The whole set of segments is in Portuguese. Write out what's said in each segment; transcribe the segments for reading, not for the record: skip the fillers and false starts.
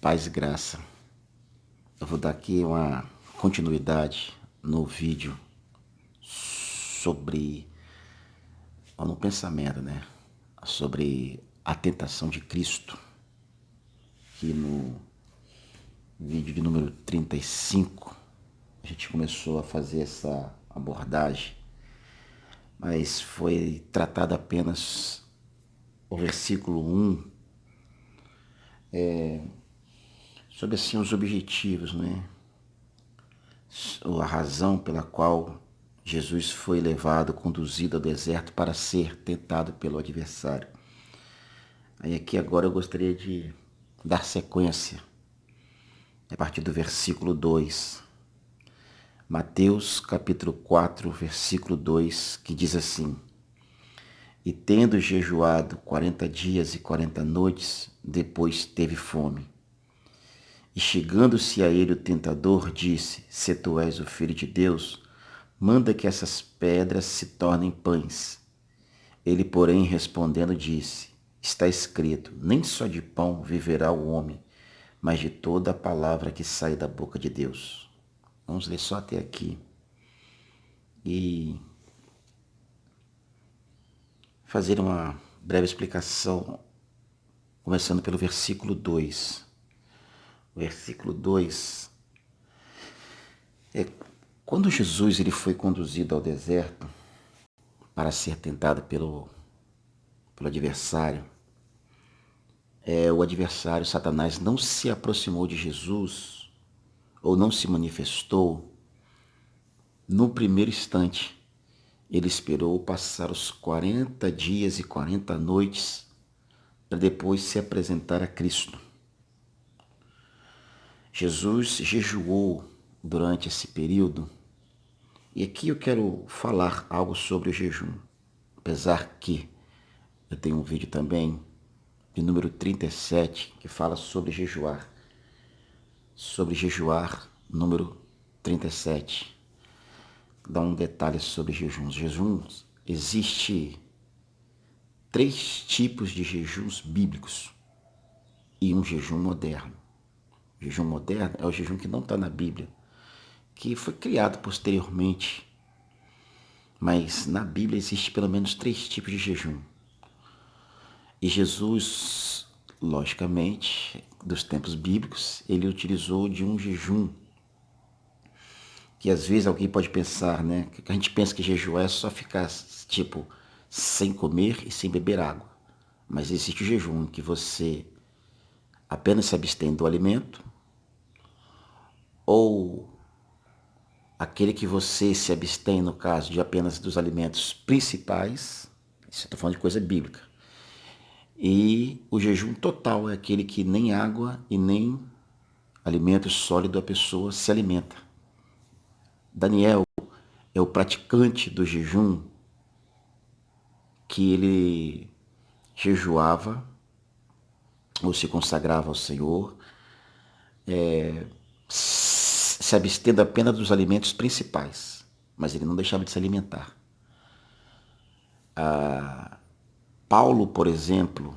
Paz e graça. Eu vou dar aqui uma continuidade no vídeo sobre, ou no pensamento, né? Sobre a tentação de Cristo, que no vídeo de número 35 a gente começou a fazer essa abordagem, mas foi tratado apenas o versículo 1, sobre assim os objetivos, né? A razão pela qual Jesus foi levado, conduzido ao deserto para ser tentado pelo adversário. Aí aqui agora eu gostaria de dar sequência a partir do versículo 2. Mateus capítulo 4, versículo 2, que diz assim: E tendo jejuado 40 dias e 40 noites, depois teve fome. E chegando-se a ele o tentador, disse: Se tu és o filho de Deus, manda que essas pedras se tornem pães. Ele, porém, respondendo, disse: Está escrito: Nem só de pão viverá o homem, mas de toda a palavra que sai da boca de Deus. Vamos ler só até aqui. E fazer uma breve explicação, começando pelo versículo 2. O versículo 2 é quando Jesus ele foi conduzido ao deserto para ser tentado pelo adversário. O adversário, Satanás, não se aproximou de Jesus ou não se manifestou no primeiro instante. Ele esperou passar os 40 dias e 40 noites para depois se apresentar a Cristo. Jesus jejuou durante esse período, e aqui eu quero falar algo sobre o jejum, apesar que eu tenho um vídeo também de número 37 que fala sobre número 37. Dá um detalhe sobre jejuns. Jejuns, existe 3 tipos de jejuns bíblicos e um jejum moderno. O jejum moderno é o jejum que não está na Bíblia, que foi criado posteriormente, mas na Bíblia existe pelo menos 3 tipos de jejum. E Jesus, logicamente, dos tempos bíblicos, ele utilizou de um jejum que às vezes alguém pode pensar, né? Que a gente pensa que jejuar é só ficar, tipo, sem comer e sem beber água. Mas existe o jejum que você apenas se abstém do alimento, ou aquele que você se abstém, no caso, de apenas dos alimentos principais. Isso eu estou falando de coisa bíblica. E o jejum total é aquele que nem água e nem alimento sólido a pessoa se alimenta. Daniel é o praticante do jejum, que ele jejuava ou se consagrava ao Senhor, se abstendo apenas dos alimentos principais, mas ele não deixava de se alimentar. Paulo, por exemplo,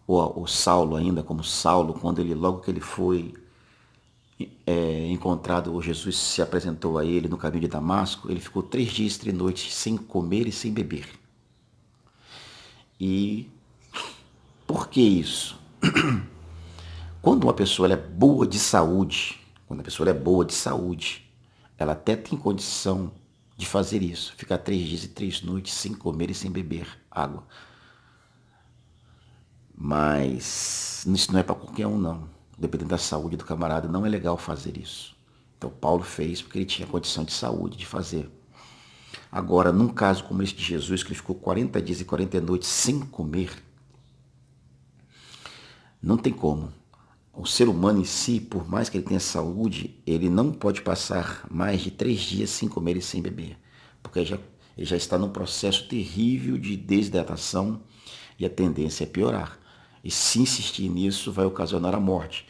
ou Saulo ainda, como Saulo, quando ele logo que ele foi encontrado, ou Jesus se apresentou a ele no caminho de Damasco, ele ficou 3 dias e 3 noites sem comer e sem beber. E por que isso? Quando uma pessoa é boa de saúde, ela até tem condição de fazer isso, ficar 3 dias e 3 noites sem comer e sem beber água. Mas isso não é para qualquer um, não. Dependendo da saúde do camarada, não é legal fazer isso. Então Paulo fez porque ele tinha condição de saúde de fazer. Agora, num caso como esse de Jesus, que ele ficou 40 dias e 40 noites sem comer, não tem como. O ser humano em si, por mais que ele tenha saúde, ele não pode passar mais de 3 dias sem comer e sem beber, porque ele já está num processo terrível de desidratação e a tendência é piorar. E se insistir nisso, vai ocasionar a morte.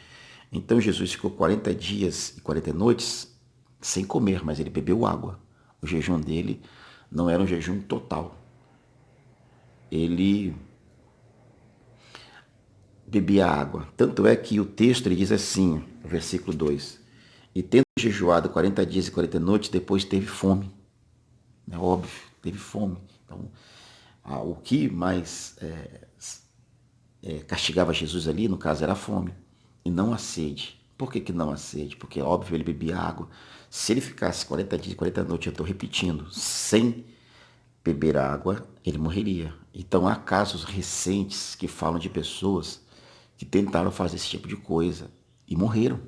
Então Jesus ficou 40 dias e 40 noites sem comer, mas ele bebeu água. O jejum dele não era um jejum total. Ele bebia água. Tanto é que o texto ele diz assim, no versículo 2: e tendo jejuado 40 dias e 40 noites, depois teve fome. É óbvio, teve fome. Então, o que mais castigava Jesus ali, no caso, era a fome, e não a sede. Por que não a sede? Porque, óbvio, ele bebia água. Se ele ficasse 40 dias, 40 noites, eu estou repetindo, sem beber água, ele morreria. Então, há casos recentes que falam de pessoas que tentaram fazer esse tipo de coisa e morreram.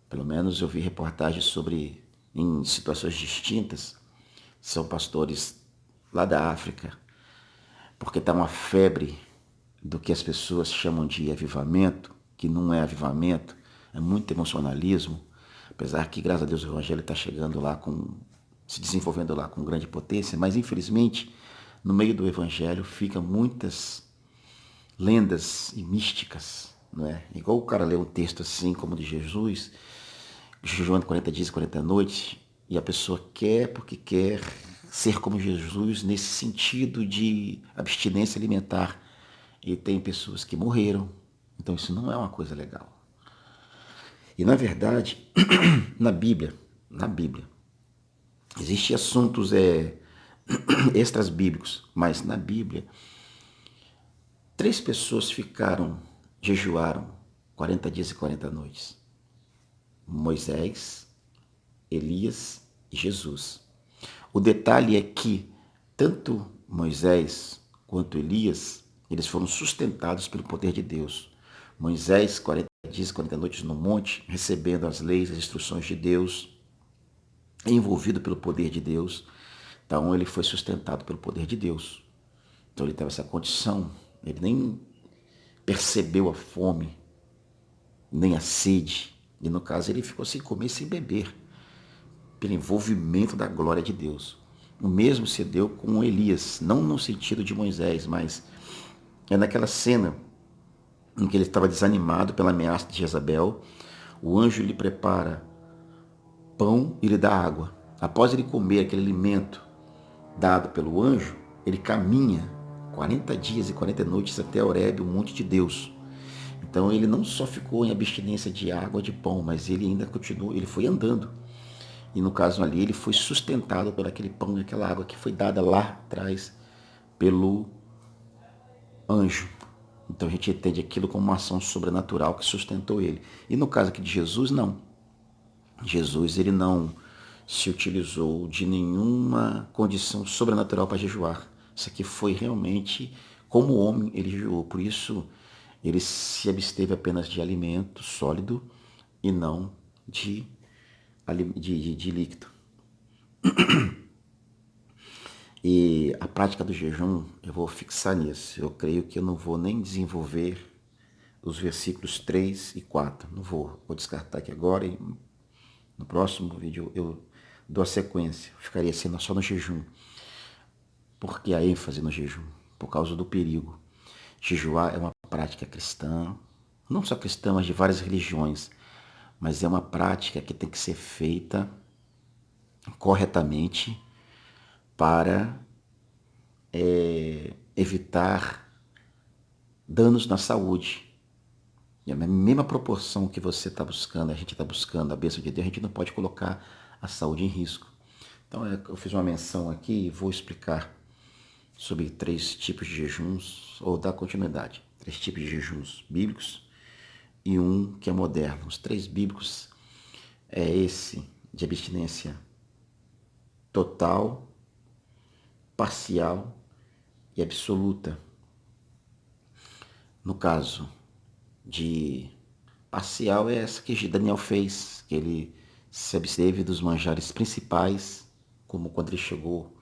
Pelo menos eu vi reportagens sobre, em situações distintas, são pastores lá da África, porque está uma febre do que as pessoas chamam de avivamento, que não é avivamento, é muito emocionalismo, apesar que, graças a Deus, o evangelho está chegando lá se desenvolvendo lá com grande potência, mas infelizmente, no meio do evangelho ficam muitas lendas e místicas, não é? Igual o cara lê um texto assim, como o de Jesus, jejuando 40 dias e 40 noites, e a pessoa quer porque quer ser como Jesus nesse sentido de abstinência alimentar. E tem pessoas que morreram. Então isso não é uma coisa legal. E na verdade, na Bíblia, existem assuntos extras bíblicos, mas na Bíblia, 3 pessoas jejuaram 40 dias e 40 noites. Moisés, Elias e Jesus. O detalhe é que tanto Moisés quanto Elias, eles foram sustentados pelo poder de Deus. Moisés, 40 dias, 40 noites no monte, recebendo as leis, as instruções de Deus, envolvido pelo poder de Deus. Então ele foi sustentado pelo poder de Deus. Então ele teve essa condição, ele nem percebeu a fome, nem a sede. E no caso ele ficou sem comer, sem beber, pelo envolvimento da glória de Deus. O mesmo se deu com Elias, não no sentido de Moisés, mas é naquela cena em que ele estava desanimado pela ameaça de Jezabel. O anjo lhe prepara pão e lhe dá água. Após ele comer aquele alimento dado pelo anjo, ele caminha 40 dias e 40 noites até Horebe, o monte de Deus. Então ele não só ficou em abstinência de água, de pão, mas ele ainda continuou, ele foi andando. E no caso ali, ele foi sustentado por aquele pão e aquela água que foi dada lá atrás pelo anjo. Então a gente entende aquilo como uma ação sobrenatural que sustentou ele. E no caso aqui de Jesus, não. Jesus, ele não se utilizou de nenhuma condição sobrenatural para jejuar. Isso aqui foi realmente como homem ele jejuou. Por isso, ele se absteve apenas de alimento sólido e não de líquido. E a prática do jejum, eu vou fixar nisso. Eu creio que eu não vou nem desenvolver os versículos 3 e 4. Não vou. Vou descartar aqui agora e no próximo vídeo eu dou a sequência. Ficaria sendo só no jejum. Por que a ênfase no jejum? Por causa do perigo. Jejuar é uma prática cristã, não só cristã, mas de várias religiões. Mas é uma prática que tem que ser feita corretamente para evitar danos na saúde. E a mesma proporção que você está buscando, a gente está buscando a bênção de Deus, a gente não pode colocar a saúde em risco. Então eu fiz uma menção aqui e vou explicar sobre 3 tipos de jejuns, ou dar continuidade. 3 tipos de jejuns bíblicos e um que é moderno. Os 3 bíblicos é esse de abstinência total, parcial e absoluta. No caso de parcial é essa que Daniel fez, que ele se absteve dos manjares principais, como quando ele chegou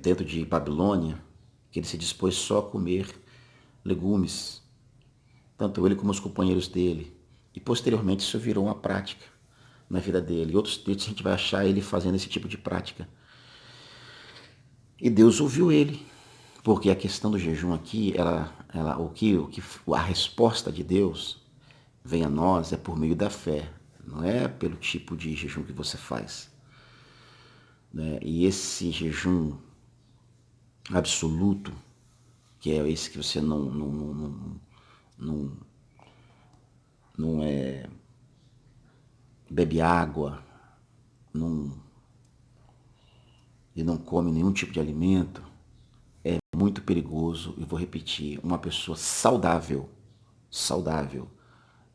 dentro de Babilônia, que ele se dispôs só a comer legumes, tanto ele como os companheiros dele. E posteriormente isso virou uma prática na vida dele. Em outros textos a gente vai achar ele fazendo esse tipo de prática. E Deus ouviu ele, porque a questão do jejum aqui, a resposta de Deus vem a nós é por meio da fé, não é pelo tipo de jejum que você faz. Né? E esse jejum absoluto, que é esse que você não, não bebe água, não, e não come nenhum tipo de alimento, é muito perigoso. E vou repetir, uma pessoa saudável,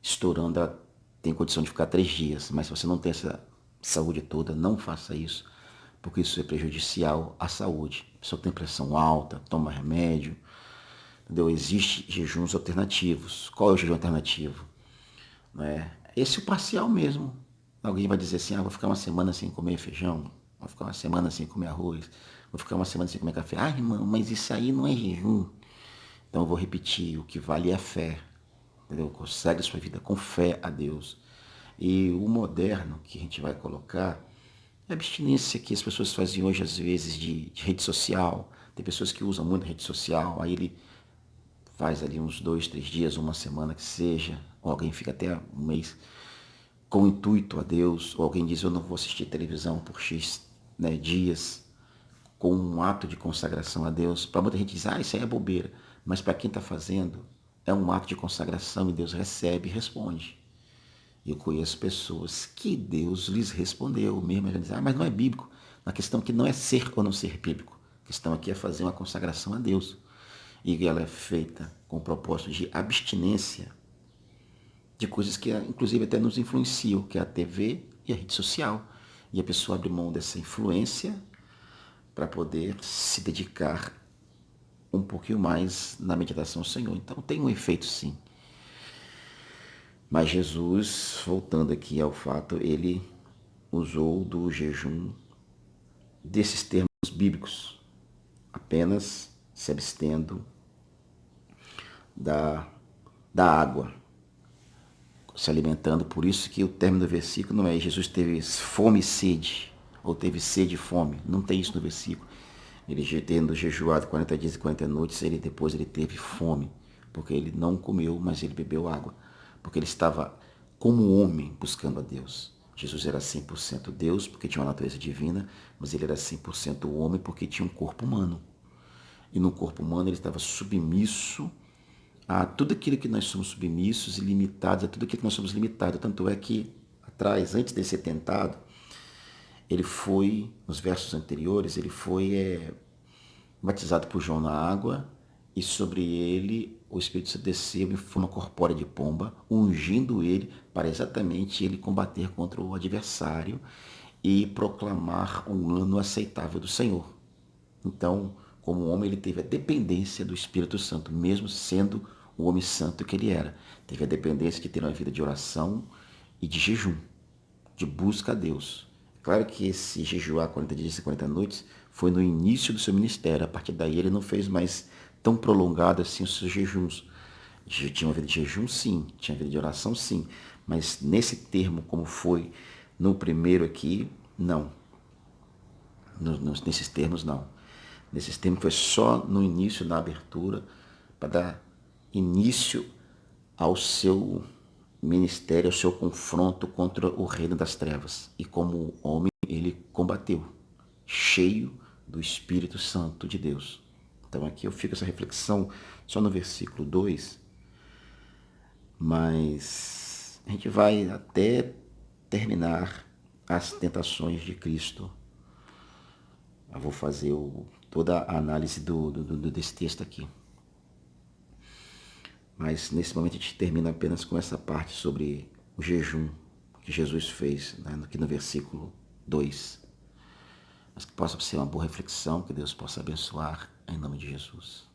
estourando, ela tem condição de ficar 3 dias, mas se você não tem essa saúde toda, não faça isso, porque isso é prejudicial à saúde. A pessoa tem pressão alta, toma remédio, entendeu? Existem jejuns alternativos. Qual é o jejum alternativo? Esse é o parcial mesmo. Alguém vai dizer assim, vou ficar uma semana sem comer feijão, vou ficar uma semana sem comer arroz, vou ficar uma semana sem comer café. Irmão, mas isso aí não é jejum. Então eu vou repetir, o que vale é a fé. Entendeu? Consegue sua vida com fé a Deus. E o moderno que a gente vai colocar é a abstinência que as pessoas fazem hoje, às vezes, de rede social. Tem pessoas que usam muito rede social, aí ele faz ali uns 2, 3 dias, uma semana que seja, ou alguém fica até um mês com intuito a Deus, ou alguém diz eu não vou assistir televisão por X, né, dias, com um ato de consagração a Deus. Para muita gente diz, isso aí é bobeira, mas para quem está fazendo, é um ato de consagração e Deus recebe e responde. Eu conheço pessoas que Deus lhes respondeu, mesmo eles dizem, mas não é bíblico. A questão aqui não é ser ou não ser bíblico, a questão aqui é fazer uma consagração a Deus. E ela é feita com o propósito de abstinência de coisas que inclusive até nos influenciam, que é a TV e a rede social. E a pessoa abre mão dessa influência para poder se dedicar um pouquinho mais na meditação ao Senhor. Então tem um efeito sim. Mas Jesus, voltando aqui ao fato, ele usou do jejum desses termos bíblicos, apenas se abstendo da água, se alimentando. Por isso que o término do versículo não é Jesus teve fome e sede, ou teve sede e fome. Não tem isso no versículo. Ele tendo jejuado 40 dias e 40 noites, depois ele teve fome, porque ele não comeu, mas ele bebeu água, porque ele estava como homem buscando a Deus. Jesus era 100% Deus, porque tinha uma natureza divina, mas ele era 100% homem, porque tinha um corpo humano. E no corpo humano ele estava submisso a tudo aquilo que nós somos submissos e limitados, a tudo aquilo que nós somos limitados. Tanto é que, atrás, antes de ser tentado, ele foi, nos versos anteriores, ele foi batizado por João na água, e sobre ele o Espírito Santo desceu em forma corpórea de pomba, ungindo ele para exatamente ele combater contra o adversário e proclamar um ano aceitável do Senhor. Então, como homem, ele teve a dependência do Espírito Santo, mesmo sendo o homem santo que ele era. Teve a dependência de ter uma vida de oração e de jejum, de busca a Deus. Claro que esse jejuar 40 dias e 40 noites foi no início do seu ministério. A partir daí ele não fez mais tão prolongado assim os seus jejuns. Tinha uma vida de jejum, sim. Tinha uma vida de oração, sim. Mas nesse termo, como foi no primeiro aqui, não. Nesses termos, não. Nesses termos foi só no início, na abertura, para dar início ao seu ministério, ao seu confronto contra o reino das trevas. E como homem, ele combateu, cheio do Espírito Santo de Deus. Então aqui eu fico essa reflexão só no versículo 2, mas a gente vai até terminar as tentações de Cristo. Eu vou fazer toda a análise desse texto aqui. Mas nesse momento a gente termina apenas com essa parte sobre o jejum que Jesus fez, né, aqui no versículo 2. Mas que possa ser uma boa reflexão, que Deus possa abençoar em nome de Jesus.